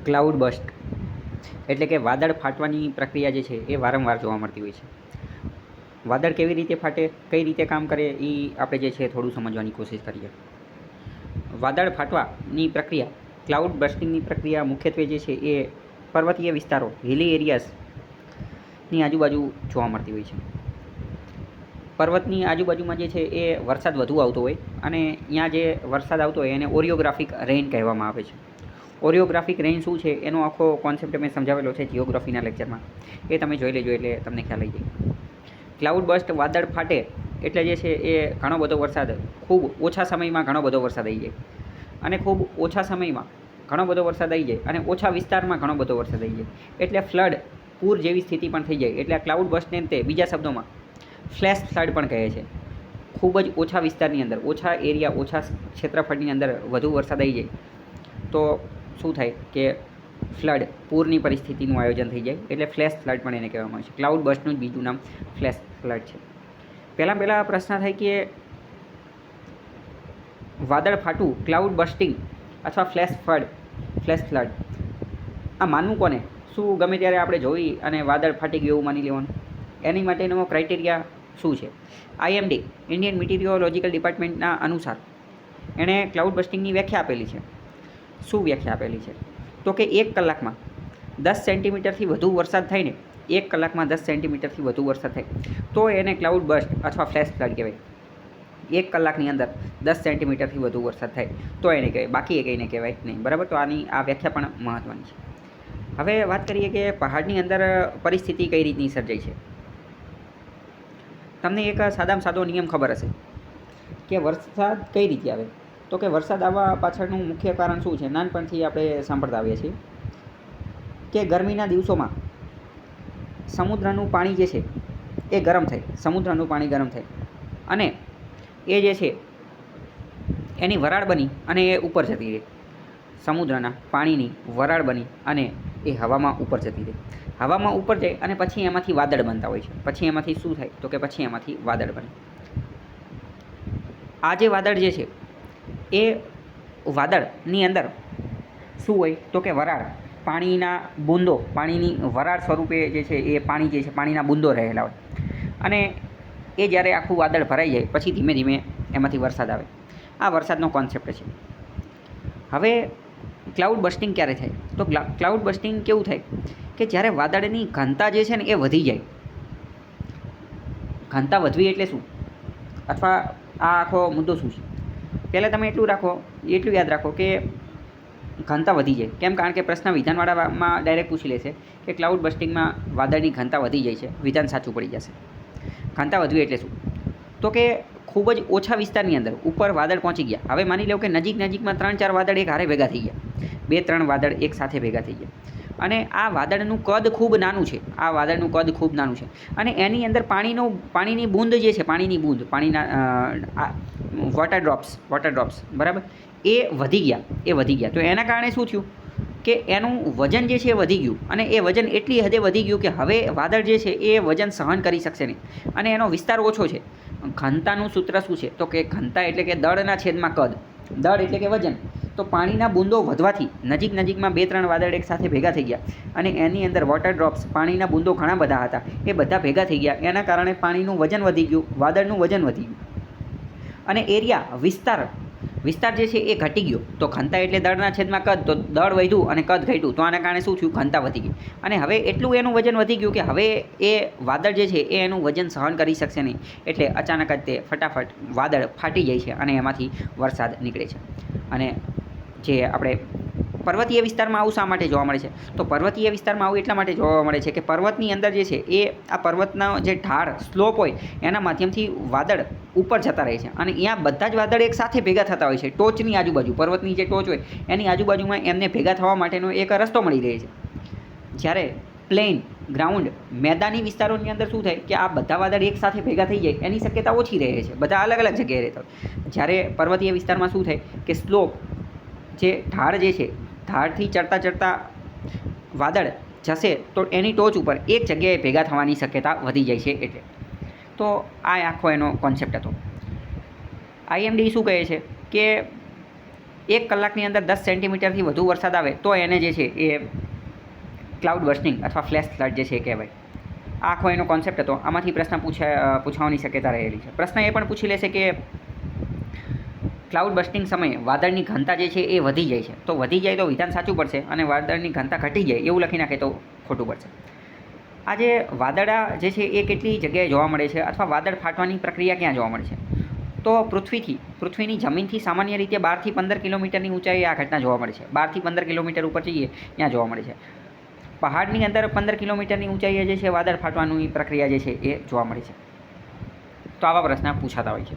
Cloud bust એટલે કે વાદળ ફાટવાની પ્રક્રિયા જે છે એ વારંવાર જોવા મળતી હોય છે. વાદળ કેવી રીતે ફાટે, કઈ રીતે કામ કરે, એ આપણે જે છે થોડું સમજવાની કોશિશ કરીએ. વાદળ ફાટવાની પ્રક્રિયા, ક્લાઉડ બસ્ટિંગની પ્રક્રિયા મુખ્યત્વે જે છે એ પર્વતીય વિસ્તારો, હિલી એરિયાઝની આજુબાજુ જોવા મળતી હોય છે. પર્વતની આજુબાજુમાં જે છે એ વરસાદ વધુ આવતો હોય અને ત્યાં જે વરસાદ આવતો હોય એને ઓરિયોગ્રાફિક રેઇન કહેવામાં આવે છે. ઓરિયોગ્રાફિક રેઇન શું છે એનો આખો કોન્સેપ્ટ મેં સમજાવેલો છે જિયોગ્રાફીના લેક્ચરમાં, એ તમે જોઈ લેજો એટલે તમને ખ્યાલ આવી જાય. ક્લાઉડ બસ્ટ, વાદળ ફાટે એટલે જે છે એ ઘણો બધો વરસાદ, ખૂબ ઓછા સમયમાં ઘણો બધો વરસાદ આવી જાય અને ખૂબ ઓછા સમયમાં ઘણો બધો વરસાદ આવી જાય અને ઓછા વિસ્તારમાં ઘણો બધો વરસાદ આવી જાય એટલે ફ્લડ, પૂર જેવી સ્થિતિ પણ થઈ જાય. એટલે આ ક્લાઉડ બસ્ટને તે બીજા શબ્દોમાં ફ્લેશ ફ્લડ પણ કહે છે. ખૂબ જ ઓછા વિસ્તારની અંદર, ઓછા એરિયા, ઓછા ક્ષેત્રફળની અંદર વધુ વરસાદ આવી જાય તો શું થાય કે ફ્લડ, પૂરની પરિસ્થિતિનું આયોજન થઈ જાય એટલે ફ્લેશ ફ્લડ પણ એને કહેવામાં આવે છે. ક્લાઉડ બસ્ટનું જ બીજું નામ ફ્લેશ ફ્લડ છે. પહેલાં પ્રશ્ન થાય કે વાદળ ફાટવું, ક્લાઉડ બસ્ટિંગ અથવા ફ્લેશ ફ્લડ, આ માનવું કોને? શું ગમે ત્યારે આપણે જોઈ અને વાદળ ફાટી ગયું એવું માની લેવાનું? એની માટેનો ક્રાઇટેરિયા શું છે? IMD, ઇન્ડિયન મિટીરિયોલોજીકલ ડિપાર્ટમેન્ટના અનુસાર એણે ક્લાઉડ બસ્ટિંગની વ્યાખ્યા આપેલી છે. શું વ્યાખ્યા આપેલી છે? તો કે 1 કલાકમાં 10 સેન્ટીમીટરથી વધુ વરસાદ થાય ને, 1 કલાકમાં 10 સેન્ટીમીટરથી વધુ વરસાદ થાય તો એને ક્લાઉડ બસ્ટ અથવા ફ્લેશ ફ્લડ કહેવાય. 1 કલાકની અંદર 10 સેન્ટીમીટરથી વધુ વરસાદ થાય તો એને કહેવાય, બાકી એ કંઈને કહેવાય નહીં. બરાબર? તો આની આ વ્યાખ્યા પણ મહત્ત્વની છે. હવે વાત કરીએ કે પહાડની અંદર પરિસ્થિતિ કઈ રીતની સર્જાય છે. તમને એક સાદામાં સાદો નિયમ ખબર હશે કે વરસાદ કઈ રીતે આવે. તો કે વરસાદ આવવા પાછળનું મુખ્ય કારણ શું છે? નાનપણથી આપણે સાંભળતા આવીએ છીએ કે ગરમીના દિવસોમાં સમુદ્રનું પાણી જે છે એ ગરમ થાય, સમુદ્રનું પાણી ગરમ થાય અને એ જે છે એની વરાળ બની અને એ ઉપર જતી રહે. સમુદ્રના પાણીની વરાળ બની અને એ હવામાં ઉપર જતી રહે. હવામાં ઉપર જાય અને પછી એમાંથી વાદળ બનતા હોય છે. પછી એમાંથી શું થાય? તો કે પછી એમાંથી વાદળ બને. આ જે વાદળ જે છે એ વાદળની અંદર શું હોય? તો કે વરાળ, પાણીના બૂંદો, પાણીની વરાળ સ્વરૂપે જે છે એ પાણી જે છે, પાણીના બૂંદો રહેલા હોય અને એ જ્યારે આખું વાદળ ભરાઈ જાય પછી ધીમે ધીમે એમાંથી વરસાદ આવે. આ વરસાદનો કોન્સેપ્ટ છે. હવે ક્લાઉડ બસ્ટિંગ ક્યારે થાય? તો ક્લાઉડ બસ્ટિંગ કેવું થાય કે જ્યારે વાદળની ઘનતા જે છે ને એ વધી જાય. ઘનતા વધવી એટલે શું, અથવા આ આખો મુદ્દો શું છે? પહેલાં તમે એટલું યાદ રાખો કે ઘનતા વધી જાય. કેમ? કારણ કે પ્રશ્ન વિધાનવાળામાં ડાયરેક્ટ પૂછી લેશે કે ક્લાઉડ બસ્ટિંગમાં વાદળની ઘનતા વધી જાય છે, વિધાન સાચું પડી જશે. ઘનતા વધવી એટલે શું? તો કે ખૂબ જ ઓછા વિસ્તારની અંદર ઉપર વાદળ પહોંચી ગયા. હવે માની લો કે નજીકમાં 3-4 વાદળ એક હારે ભેગા થઈ ગયા, 2-3 વાદળ એક સાથે ભેગા થઈ ગયા અને આ વાદળનું કદ ખૂબ નાનું છે. અને એની અંદર પાણીની બૂંદ જે છે, પાણીના વોટર ડ્રોપ્સ, બરાબર, એ વધી ગયા. તો એના કારણે શું થયું કે એનું વજન જે છે એ વધી ગયું અને એ વજન એટલી હદે વધી ગયું કે હવે વાદળ જે છે એ વજન સહન કરી શકશે નહીં અને એનો વિસ્તાર ઓછો છે. ઘનતાનું સૂત્ર શું છે? તો કે ઘનતા એટલે કે દળના છેદમાં કદ. દળ એટલે કે વજન. તો પાણીના બૂંદો વધવાથી નજીકમાં 2-3 વાદળ એક સાથે ભેગા થઈ ગયા અને એની અંદર વોટર ડ્રોપ્સ, પાણીના બૂંદો ઘણા બધા હતા, એ બધા ભેગા થઈ ગયા. એના કારણે પાણીનું વજન વધી ગયું, વાદળનું વજન વધી ગયું અને એરિયા, વિસ્તાર જે છે એ ઘટી ગયો. તો ઘનતા એટલે દળના છેદમાં કદ, તો દળ વધ્યું અને કદ ઘટ્યું, તો આના કારણે શું થયું? ઘનતા વધી ગઈ અને હવે એટલું એનું વજન વધી ગયું કે હવે એ વાદળ જે છે એ એનું વજન સહન કરી શકશે નહીં. એટલે અચાનક જ તે ફટાફટ વાદળ ફાટી જાય છે અને એમાંથી વરસાદ નીકળે છે. અને જે આપણે પર્વતીય વિસ્તારમાં આવું શા માટે જોવા મળે છે? તો પર્વતીય વિસ્તારમાં આવું એટલા માટે જોવા મળે છે કે પર્વતની અંદર જે છે એ આ પર્વતનો જે ઢાળ, સ્લોપ હોય એના માધ્યમથી વાદળ ઉપર જતા રહે છે અને અહીંયા બધા જ વાદળ એક સાથે ભેગા થતા હોય છે. ટોચની આજુબાજુ, પર્વતની જે ટોચ હોય એની આજુબાજુમાં એમને ભેગા થવા માટેનો એક રસ્તો મળી રહે છે. જ્યારે પ્લેન, ગ્રાઉન્ડ, મેદાની વિસ્તારોની અંદર શું થાય કે આ બધા વાદળ એક સાથે ભેગા થઈ જાય એની શક્યતા ઓછી રહે છે. બધા અલગ અલગ જગ્યાએ રહેતા હોય. જ્યારે પર્વતીય વિસ્તારમાં શું થાય કે સ્લોપ, જે ઢાળ જે છે, ઢાળથી ચડતા વાદળ જશે તો એની ટોચ ઉપર એક જગ્યાએ ભેગા થવાની શક્યતા વધી જાય છે. એટલે તો આ આખો એનો કોન્સેપ્ટ હતો. IMD શું કહે છે કે 1 કલાકની અંદર 10 સેન્ટીમીટરથી વધુ વરસાદ આવે તો એને જે છે એ ક્લાઉડ બર્સ્ટિંગ અથવા ફ્લેશ ફ્લડ જે છે એ કહેવાય. આખો એનો કોન્સેપ્ટ હતો. આમાંથી પ્રશ્ન પૂછવાની શક્યતા રહેલી છે. પ્રશ્ન એ પણ પૂછી લેશે કે ક્લાઉડ બર્સ્ટિંગ સમયે વાદળની ઘનતા જે છે એ વધી જાય છે. તો વધી જાય તો વિધાન સાચું પડશે અને વાદળની ઘનતા ઘટી જાય એવું લખી નાખે તો ખોટું પડશે. આ જે વાદળા જે છે એ કેટલી જગ્યાએ જોવા મળે છે અથવા વાદળ ફાટવાની પ્રક્રિયા ક્યાં જોવા મળે છે? તો પૃથ્વીની જમીનથી સામાન્ય રીતે 12થી 15 કિલોમીટરની ઊંચાઈએ આ ઘટના જોવા મળે છે. 12થી 15 કિલોમીટર ઉપર જઈએ ત્યાં જોવા મળે છે. પહાડની અંદર 15 કિલોમીટરની ઊંચાઈએ જે છે વાદળ ફાટવાની પ્રક્રિયા જે છે એ જોવા મળે છે. તો આવા પ્રશ્ન પૂછાતા હોય છે.